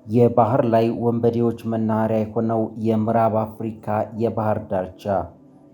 የባህር ላይ ወንበዴዎች መናኸሪያ የሆነው የምዕራብ አፍሪካ የባህር ዳርቻ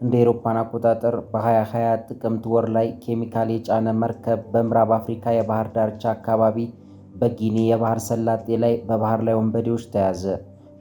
እንደ አውሮፓውያን አቆጣጠር በ2020 ጥቅምት ወር ላይ ኬሚካል የጫነ መርከብ በምዕራብ አፍሪካ የባህር ዳርቻ አካባቢ በጊኒ የባህር ሰላጤ ላይ በባህር ላይ ወንበዴዎች ተያዘ።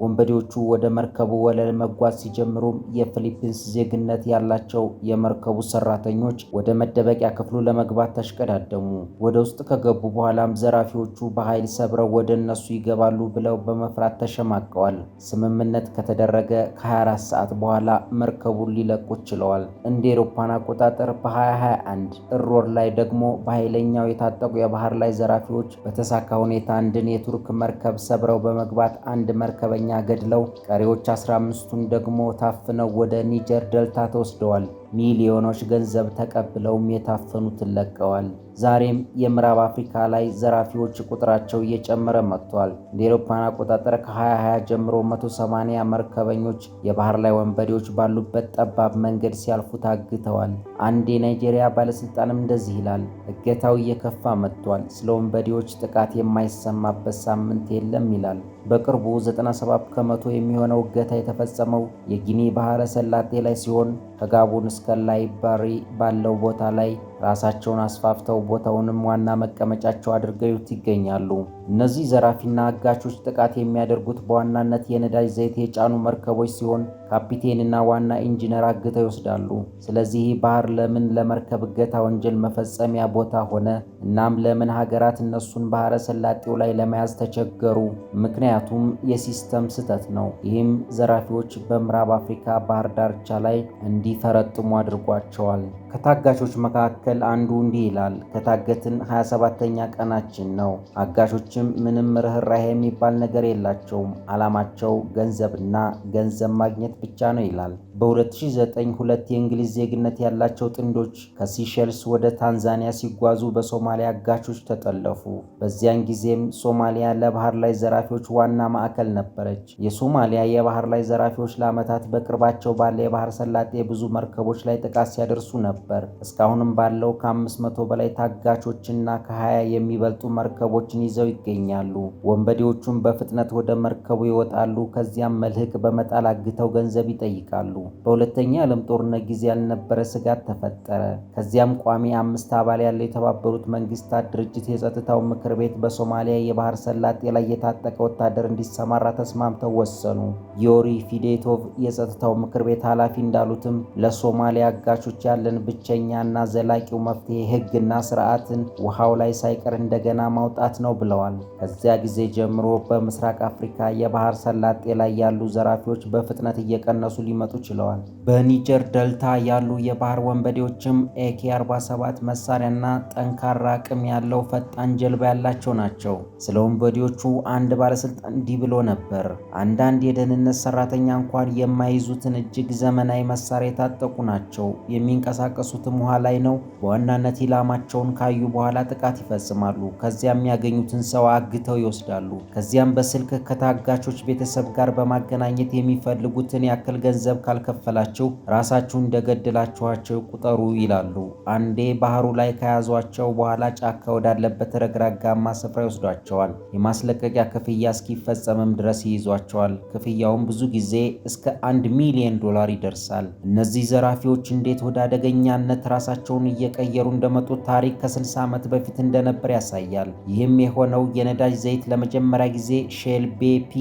ወንበዴዎቹ ወደ መርከቡ ወለል መጓዝ ሲጀምሩም የፊሊፒንስ ዜግነት ያላቸው የመርከቡ ሰራተኞች ወደ መደበቂያ ክፍሉ ለመግባት ተሽቀዳደሙ። ወደ ውስጥ ከገቡ በኋላም ዘራፊዎቹ በኃይል ሰብረው ወደ እነሱ ይገባሉ ብለው በመፍራት ተሸማቀዋል። ስምምነት ከተደረገ ከ24 ሰዓት በኋላ መርከቡን ሊለቁት ችለዋል። እንደ አውሮፓውያን አቆጣጠር በ2021 ጥር ወር ላይ ደግሞ በኃይለኛው የታጠቁ የባህር ላይ ዘራፊዎች በተሳካ ሁኔታ አንድን የቱርክ መርከብ ሰብረው በመግባት አንድ መርከበኛ ገድለው ቀሪዎች 15ቱን ደግሞ ታፍነው ወደ ኒጀር ደልታ ተወስደዋል። ሚሊዮኖች ገንዘብ ተቀብለውም የታፈኑትን ለቀዋል። ዛሬም የምዕራብ አፍሪካ ላይ ዘራፊዎች ቁጥራቸው እየጨመረ መጥቷል። እንደ አውሮፓውያን አቆጣጠር ከ2020 ጀምሮ 180 መርከበኞች የባህር ላይ ወንበዴዎች ባሉበት ጠባብ መንገድ ሲያልፉ ታግተዋል። አንድ የናይጄሪያ ባለስልጣንም እንደዚህ ይላል፣ እገታው እየከፋ መጥቷል፣ ስለ ወንበዴዎች ጥቃት የማይሰማበት ሳምንት የለም ይላል። በቅርቡ 97 ከመቶ የሚሆነው እገታ የተፈጸመው የጊኒ ባህረ ሰላጤ ላይ ሲሆን ከጋቦን እስከ ላይባሪ ባለው ቦታ ላይ ራሳቸውን አስፋፍተው ቦታውንም ዋና መቀመጫቸው አድርገው ይገኛሉ። እነዚህ ዘራፊና አጋቾች ጥቃት የሚያደርጉት በዋናነት የነዳጅ ዘይት የጫኑ መርከቦች ሲሆን ካፒቴንና ዋና ኢንጂነር አግተው ይወስዳሉ። ስለዚህ ባህር ለምን ለመርከብ እገታ ወንጀል መፈጸሚያ ቦታ ሆነ? እናም ለምን ሀገራት እነሱን ባህረ ሰላጤው ላይ ለመያዝ ተቸገሩ? ምክንያቱም የሲስተም ስህተት ነው። ይህም ዘራፊዎች በምዕራብ አፍሪካ ባህር ዳርቻ ላይ እንዲፈረጥሙ አድርጓቸዋል። ከታጋቾች መካከል አንዱ እንዲህ ይላል፣ ከታገትን 27ኛ ቀናችን ነው። አጋቾችም ምንም ርህራሄ የሚባል ነገር የላቸውም። ዓላማቸው ገንዘብና ገንዘብ ማግኘት ብቻ ነው ይላል። በ2009 ሁለት የእንግሊዝ ዜግነት ያላቸው ጥንዶች ከሲሸልስ ወደ ታንዛኒያ ሲጓዙ በሶማሊያ አጋቾች ተጠለፉ። በዚያን ጊዜም ሶማሊያ ለባህር ላይ ዘራፊዎች ዋና ማዕከል ነበረች። የሶማሊያ የባህር ላይ ዘራፊዎች ለዓመታት በቅርባቸው ባለ የባህር ሰላጤ ብዙ መርከቦች ላይ ጥቃት ሲያደርሱ ነበር። እስካሁንም ባለው ከ500 በላይ ታጋቾችና ከ20 የሚበልጡ መርከቦችን ይዘው ይገኛሉ። ወንበዴዎቹም በፍጥነት ወደ መርከቡ ይወጣሉ። ከዚያም መልህቅ በመጣል አግተው ገንዘብ ይጠይቃሉ። በሁለተኛ የዓለም ጦርነት ጊዜ ያልነበረ ስጋት ተፈጠረ። ከዚያም ቋሚ 5 አባል ያለው የተባበሩት መንግስታት ድርጅት የጸጥታው ምክር ቤት በሶማሊያ የባህር ሰላጤ ላይ የታጠቀ ወታደር እንዲሰማራ ተስማምተው ወሰኑ። ዮሪ ፊዴቶቭ የጸጥታው ምክር ቤት ኃላፊ እንዳሉትም ለሶማሊያ አጋቾች ያለን ብቸኛና ዘላቂው መፍትሄ ሕግና ስርዓትን ውሃው ላይ ሳይቀር እንደገና ማውጣት ነው ብለዋል። ከዚያ ጊዜ ጀምሮ በምስራቅ አፍሪካ የባህር ሰላጤ ላይ ያሉ ዘራፊዎች በፍጥነት እየቀነሱ ሊመጡ ችለዋል። በኒጀር ደልታ ያሉ የባህር ወንበዴዎችም AK-47 መሳሪያና ጠንካራ አቅም ያለው ፈጣን ጀልባ ያላቸው ናቸው። ስለ ወንበዴዎቹ አንድ ባለስልጣን እንዲህ ብሎ ነበር፣ አንዳንድ የደህንነት ሰራተኛ እንኳን የማይዙትን እጅግ ዘመናዊ መሳሪያ የታጠቁ ናቸው። የሚንቀሳቀሱትም ውሃ ላይ ነው። በዋናነት ኢላማቸውን ካዩ በኋላ ጥቃት ይፈጽማሉ። ከዚያም የሚያገኙትን ሰው አግተው ይወስዳሉ። ከዚያም በስልክ ከታጋቾች ቤተሰብ ጋር በማገናኘት የሚፈልጉትን ያክል ገንዘብ ካልከፈላችሁ ራሳችሁ እንደገደላችኋቸው ቁጠሩ ይላሉ። አንዴ ባህሩ ላይ ከያዟቸው በኋላ ጫካ ወዳለበት ረግራጋማ ስፍራ ይወስዷቸዋል። የማስለቀቂያ ክፍያ እስኪፈጸምም ድረስ ይይዟቸዋል። ክፍያውም ብዙ ጊዜ እስከ $1 ሚሊዮን ይደርሳል። እነዚህ ዘራፊዎች እንዴት ወደ አደገኛነት ራሳቸውን እየቀየሩ እንደመጡት ታሪክ ከ60 ዓመት በፊት እንደነበር ያሳያል። ይህም የሆነው የነዳጅ ዘይት ለመጀመሪያ ጊዜ ሼል ቤፒ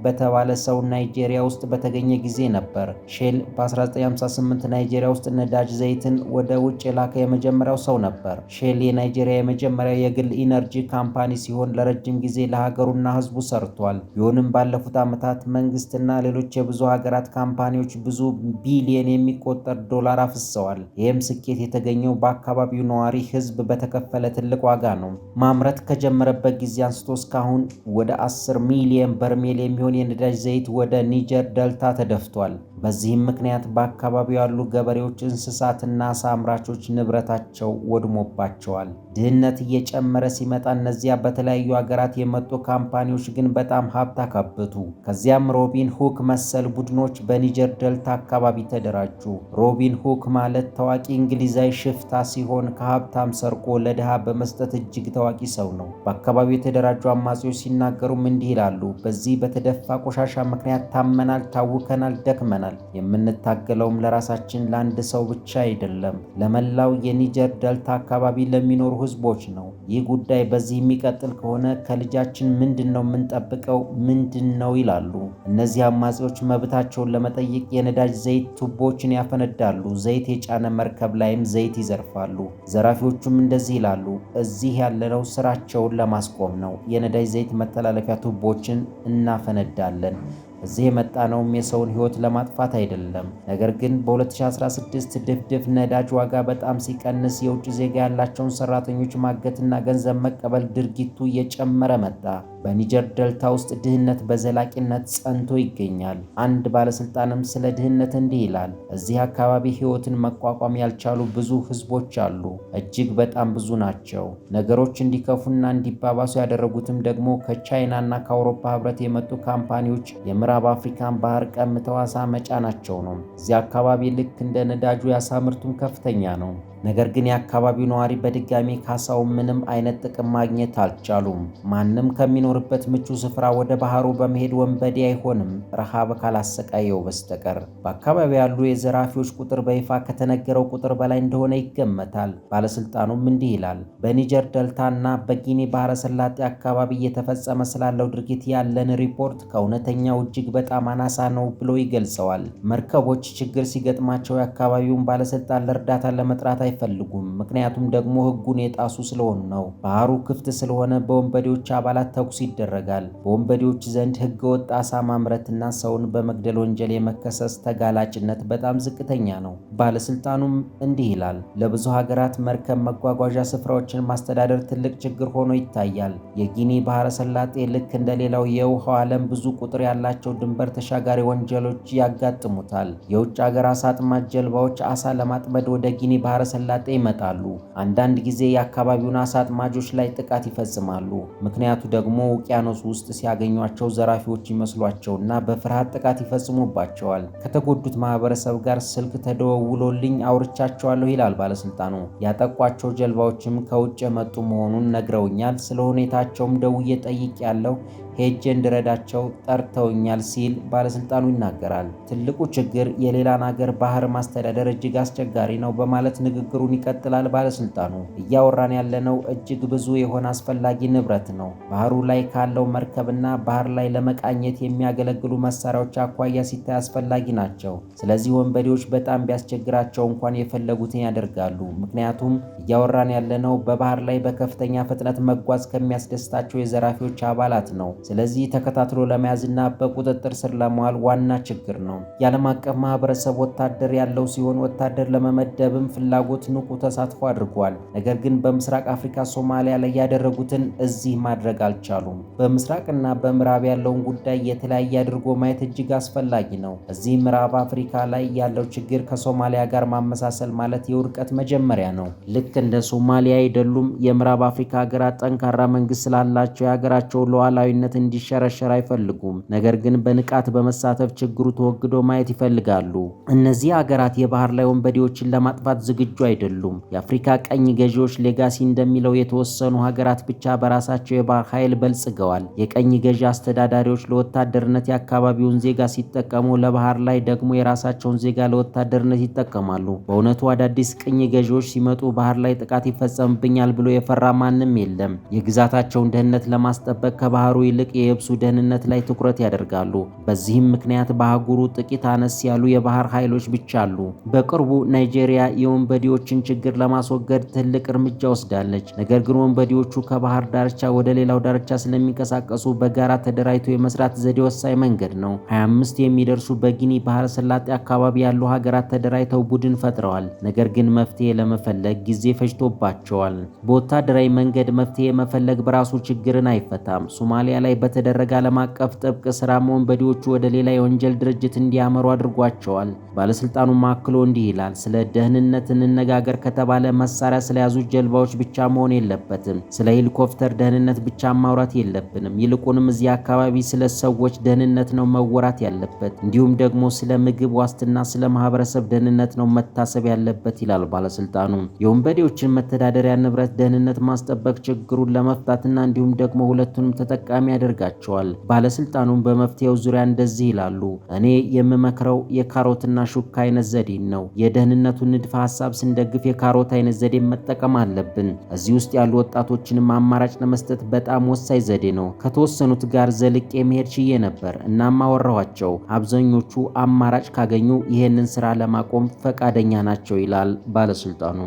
በተባለ ሰው ናይጄሪያ ውስጥ በተገኘ ጊዜ ነበር። ሼል በ1958 ናይጄሪያ ውስጥ ነዳጅ ዘይትን ወደ ውጭ የላከ የመጀመሪያው ሰው ነበር። ሼል የናይጄሪያ የመጀመሪያው የግል ኢነርጂ ካምፓኒ ሲሆን ለረጅም ጊዜ ለሀገሩና ሕዝቡ ሰርቷል። ቢሆንም ባለፉት ዓመታት መንግስትና ሌሎች የብዙ ሀገራት ካምፓኒዎች ብዙ ቢሊየን የሚቆጠር ዶላር አፍሰዋል። ይህም ስኬት የተገኘው በአካባቢው ነዋሪ ሕዝብ በተከፈለ ትልቅ ዋጋ ነው። ማምረት ከጀመረበት ጊዜ አንስቶ እስካሁን ወደ 10 ሚሊዮን በርሜል የሚሆን የሚሆን የነዳጅ ዘይት ወደ ኒጀር ደልታ ተደፍቷል። በዚህም ምክንያት በአካባቢው ያሉ ገበሬዎች፣ እንስሳትና ዓሳ አምራቾች ንብረታቸው ወድሞባቸዋል። ድህነት እየጨመረ ሲመጣ እነዚያ በተለያዩ ሀገራት የመጡ ካምፓኒዎች ግን በጣም ሀብት አካበቱ። ከዚያም ሮቢን ሁክ መሰል ቡድኖች በኒጀር ደልታ አካባቢ ተደራጁ። ሮቢን ሁክ ማለት ታዋቂ እንግሊዛዊ ሽፍታ ሲሆን ከሀብታም ሰርቆ ለድሃ በመስጠት እጅግ ታዋቂ ሰው ነው። በአካባቢው የተደራጁ አማጺዎች ሲናገሩም እንዲህ ይላሉ። በዚህ በተደፋ ቆሻሻ ምክንያት ታመናል፣ ታውከናል፣ ደክመናል። የምንታገለውም ለራሳችን ለአንድ ሰው ብቻ አይደለም፣ ለመላው የኒጀር ደልታ አካባቢ ለሚኖሩ ህዝቦች ነው። ይህ ጉዳይ በዚህ የሚቀጥል ከሆነ ከልጃችን ምንድነው የምንጠብቀው? ምንድነው ይላሉ። እነዚህ አማጺዎች መብታቸውን ለመጠየቅ የነዳጅ ዘይት ቱቦችን ያፈነዳሉ። ዘይት የጫነ መርከብ ላይም ዘይት ይዘርፋሉ። ዘራፊዎቹም እንደዚህ ይላሉ። እዚህ ያለነው ስራቸውን ለማስቆም ነው። የነዳጅ ዘይት መተላለፊያ ቱቦችን እናፈነዳለን። እዚህ የመጣነውም የሰውን ህይወት ለማጥፋት አይደለም። ነገር ግን በ2016 ድፍድፍ ነዳጅ ዋጋ በጣም ሲቀንስ የውጭ ዜጋ ያላቸውን ሰራተኞች ማገትና ገንዘብ መቀበል ድርጊቱ እየጨመረ መጣ። በኒጀር ደልታ ውስጥ ድህነት በዘላቂነት ጸንቶ ይገኛል። አንድ ባለስልጣንም ስለ ድህነት እንዲህ ይላል። እዚህ አካባቢ ህይወትን መቋቋም ያልቻሉ ብዙ ህዝቦች አሉ። እጅግ በጣም ብዙ ናቸው። ነገሮች እንዲከፉና እንዲባባሱ ያደረጉትም ደግሞ ከቻይናና ከአውሮፓ ህብረት የመጡ ካምፓኒዎች የምዕራብ አፍሪካን ባህር ቀምተው ዓሳ መጫናቸው ነው። እዚህ አካባቢ ልክ እንደ ነዳጁ የዓሳ ምርቱም ከፍተኛ ነው። ነገር ግን የአካባቢው ነዋሪ በድጋሚ ካሳው ምንም አይነት ጥቅም ማግኘት አልቻሉም። ማንም ከሚኖርበት ምቹ ስፍራ ወደ ባህሩ በመሄድ ወንበዴ አይሆንም ረሃብ ካላሰቃየው በስተቀር። በአካባቢው ያሉ የዘራፊዎች ቁጥር በይፋ ከተነገረው ቁጥር በላይ እንደሆነ ይገመታል። ባለስልጣኑም እንዲህ ይላል። በኒጀር ደልታና በጊኒ ባህረ ሰላጤ አካባቢ እየተፈጸመ ስላለው ድርጊት ያለን ሪፖርት ከእውነተኛው እጅግ በጣም አናሳ ነው ብሎ ይገልጸዋል። መርከቦች ችግር ሲገጥማቸው የአካባቢውን ባለስልጣን ለእርዳታ ለመጥራት አይፈልጉም። ምክንያቱም ደግሞ ህጉን የጣሱ ስለሆኑ ነው። ባህሩ ክፍት ስለሆነ በወንበዴዎች አባላት ተኩስ ይደረጋል። በወንበዴዎች ዘንድ ህገወጥ ዓሳ ማምረትና ሰውን በመግደል ወንጀል የመከሰስ ተጋላጭነት በጣም ዝቅተኛ ነው። ባለስልጣኑም እንዲህ ይላል። ለብዙ ሀገራት መርከብ መጓጓዣ ስፍራዎችን ማስተዳደር ትልቅ ችግር ሆኖ ይታያል። የጊኒ ባህረ ሰላጤ ልክ እንደሌላው የውሃው ዓለም ብዙ ቁጥር ያላቸው ድንበር ተሻጋሪ ወንጀሎች ያጋጥሙታል። የውጭ ሀገር ዓሳ አጥማጅ ጀልባዎች ዓሳ ለማጥመድ ወደ ጊኒ ባህረ ሰላጤ ይመጣሉ። አንዳንድ ጊዜ የአካባቢውን ዓሳ አጥማጆች ላይ ጥቃት ይፈጽማሉ። ምክንያቱ ደግሞ ውቅያኖስ ውስጥ ሲያገኟቸው ዘራፊዎች ይመስሏቸውና በፍርሃት ጥቃት ይፈጽሙባቸዋል። ከተጎዱት ማህበረሰብ ጋር ስልክ ተደውሎልኝ አውርቻቸዋለሁ ይላል ባለስልጣኑ። ያጠቋቸው ጀልባዎችም ከውጭ የመጡ መሆኑን ነግረውኛል። ስለ ሁኔታቸውም ደውዬ ጠይቄያለሁ። ሄጄ እንድረዳቸው ጠርተውኛል ሲል ባለስልጣኑ ይናገራል። ትልቁ ችግር የሌላን ሀገር ባህር ማስተዳደር እጅግ አስቸጋሪ ነው በማለት ንግግሩን ይቀጥላል ባለስልጣኑ። እያወራን ያለነው እጅግ ብዙ የሆነ አስፈላጊ ንብረት ነው። ባህሩ ላይ ካለው መርከብና ባህር ላይ ለመቃኘት የሚያገለግሉ መሳሪያዎች አኳያ ሲታይ አስፈላጊ ናቸው። ስለዚህ ወንበዴዎች በጣም ቢያስቸግራቸው እንኳን የፈለጉትን ያደርጋሉ። ምክንያቱም እያወራን ያለነው በባህር ላይ በከፍተኛ ፍጥነት መጓዝ ከሚያስደስታቸው የዘራፊዎች አባላት ነው። ስለዚህ ተከታትሎ ለመያዝና በቁጥጥር ስር ለማዋል ዋና ችግር ነው። የዓለም አቀፍ ማህበረሰብ ወታደር ያለው ሲሆን ወታደር ለመመደብም ፍላጎት ንቁ ተሳትፎ አድርጓል። ነገር ግን በምስራቅ አፍሪካ ሶማሊያ ላይ ያደረጉትን እዚህ ማድረግ አልቻሉም። በምስራቅና በምዕራብ ያለውን ጉዳይ የተለያየ አድርጎ ማየት እጅግ አስፈላጊ ነው። እዚህ ምዕራብ አፍሪካ ላይ ያለው ችግር ከሶማሊያ ጋር ማመሳሰል ማለት የውድቀት መጀመሪያ ነው። ልክ እንደ ሶማሊያ አይደሉም። የምዕራብ አፍሪካ ሀገራት ጠንካራ መንግስት ስላላቸው የሀገራቸውን ሉዓላዊነት እንዲሸረሸር አይፈልጉም። ነገር ግን በንቃት በመሳተፍ ችግሩ ተወግዶ ማየት ይፈልጋሉ። እነዚህ ሀገራት የባህር ላይ ወንበዴዎችን ለማጥፋት ዝግጁ አይደሉም። የአፍሪካ ቀኝ ገዢዎች ሌጋሲ እንደሚለው የተወሰኑ ሀገራት ብቻ በራሳቸው የባህር ኃይል በልጽገዋል። የቀኝ ገዢ አስተዳዳሪዎች ለወታደርነት የአካባቢውን ዜጋ ሲጠቀሙ፣ ለባህር ላይ ደግሞ የራሳቸውን ዜጋ ለወታደርነት ይጠቀማሉ። በእውነቱ አዳዲስ ቅኝ ገዢዎች ሲመጡ ባህር ላይ ጥቃት ይፈጸምብኛል ብሎ የፈራ ማንም የለም። የግዛታቸውን ደህንነት ለማስጠበቅ ከባህሩ ይልቅ የየብሱ ደህንነት ላይ ትኩረት ያደርጋሉ። በዚህም ምክንያት በአህጉሩ ጥቂት አነስ ያሉ የባህር ኃይሎች ብቻ አሉ። በቅርቡ ናይጄሪያ የወንበዴዎችን ችግር ለማስወገድ ትልቅ እርምጃ ወስዳለች። ነገር ግን ወንበዴዎቹ ከባህር ዳርቻ ወደ ሌላው ዳርቻ ስለሚንቀሳቀሱ በጋራ ተደራጅቶ የመስራት ዘዴ ወሳኝ መንገድ ነው። 25 የሚደርሱ በጊኒ ባህረ ሰላጤ አካባቢ ያሉ ሀገራት ተደራጅተው ቡድን ፈጥረዋል። ነገር ግን መፍትሄ ለመፈለግ ጊዜ ፈጅቶባቸዋል። በወታደራዊ መንገድ መፍትሄ መፈለግ በራሱ ችግርን አይፈታም። ሶማሊያ ላይ ላይ በተደረገ ዓለም አቀፍ ጥብቅ ስራም ወንበዴዎቹ ወደ ሌላ የወንጀል ድርጅት እንዲያመሩ አድርጓቸዋል። ባለስልጣኑ አክሎ እንዲህ ይላል። ስለ ደህንነት እንነጋገር ከተባለ መሳሪያ ስለያዙ ጀልባዎች ብቻ መሆን የለበትም። ስለ ሄሊኮፕተር ደህንነት ብቻ ማውራት የለብንም። ይልቁንም እዚህ አካባቢ ስለ ሰዎች ደህንነት ነው መወራት ያለበት። እንዲሁም ደግሞ ስለ ምግብ ዋስትና፣ ስለ ማህበረሰብ ደህንነት ነው መታሰብ ያለበት ይላል ባለስልጣኑ። የወንበዴዎችን መተዳደሪያ ንብረት ደህንነት ማስጠበቅ ችግሩን ለመፍታትና እንዲሁም ደግሞ ሁለቱንም ተጠቃሚ ያደርጋቸዋል። ባለስልጣኑም በመፍትሄው ዙሪያ እንደዚህ ይላሉ። እኔ የምመክረው የካሮትና ሹካ አይነት ዘዴን ነው። የደህንነቱን ንድፈ ሐሳብ ስንደግፍ የካሮት አይነት ዘዴን መጠቀም አለብን። እዚህ ውስጥ ያሉ ወጣቶችንም አማራጭ ለመስጠት በጣም ወሳኝ ዘዴ ነው። ከተወሰኑት ጋር ዘልቄ መሄድ ችዬ ነበር። እናም አወራኋቸው። አብዛኞቹ አማራጭ ካገኙ ይሄንን ስራ ለማቆም ፈቃደኛ ናቸው ይላል ባለስልጣኑ።